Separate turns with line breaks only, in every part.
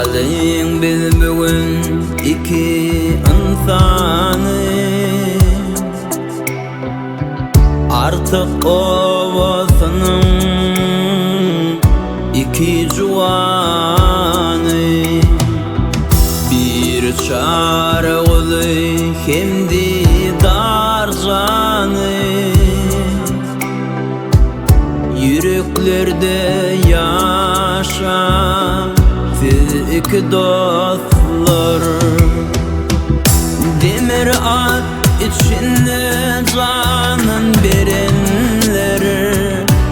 Galeyin biz bugün iki insanı, artık ovasının iki juwanı. Bir çare olı hemdi darjanı, yüreklerde yaşa iki dostlar. Demir at içinde canın verenler,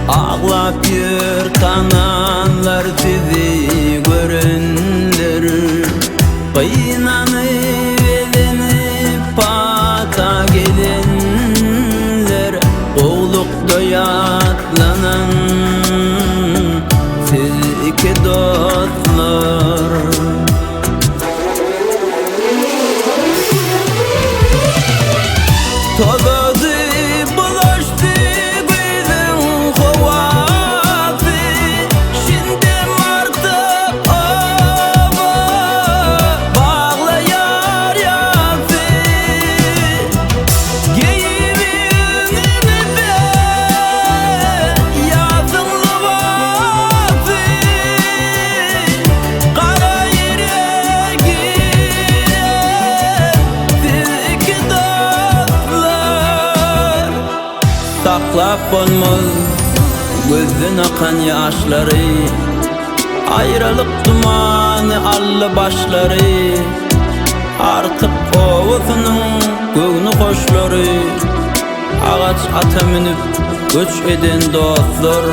ağlap yırtananlar sizi görenler. Kıynanı elenip pata gelenler, oğlukta yatlanan siz iki dostlar. Tozadı bulaştı bizim havası, şimdi artık ova bağlayar yası. Geyimin be yazın lavası, kara yere girer siz iki dostlar. Saklap olmaz gözün akan yaşları, ayrılık dumanı allı başları. Artık ovasının göğünü koşları, ağaç ata minip göç eden dostlar.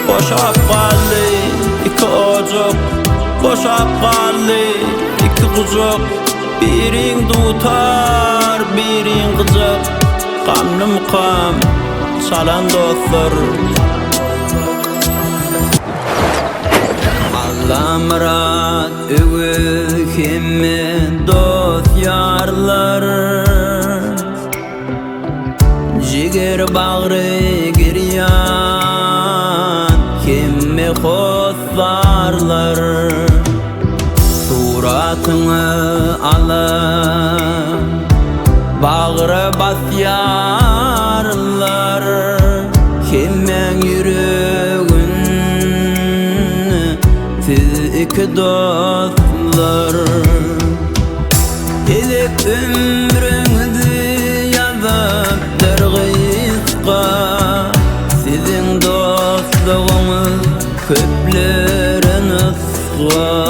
Boşap kaldı iki ocak, boşap kaldı iki kucak. Birin tutar birin kıcak, kamlı mukam çalan dostlar. Allah murat ögül kimi dost yarlar, jiger bağrı giryan kimi hoslarlar. Suratını ala bağrı basyarlar, kimin yüreğin siz iki dostlar. Elek ömrünüzü yazıp dergizqa, sizin dostluğunuz köplerin ısqa.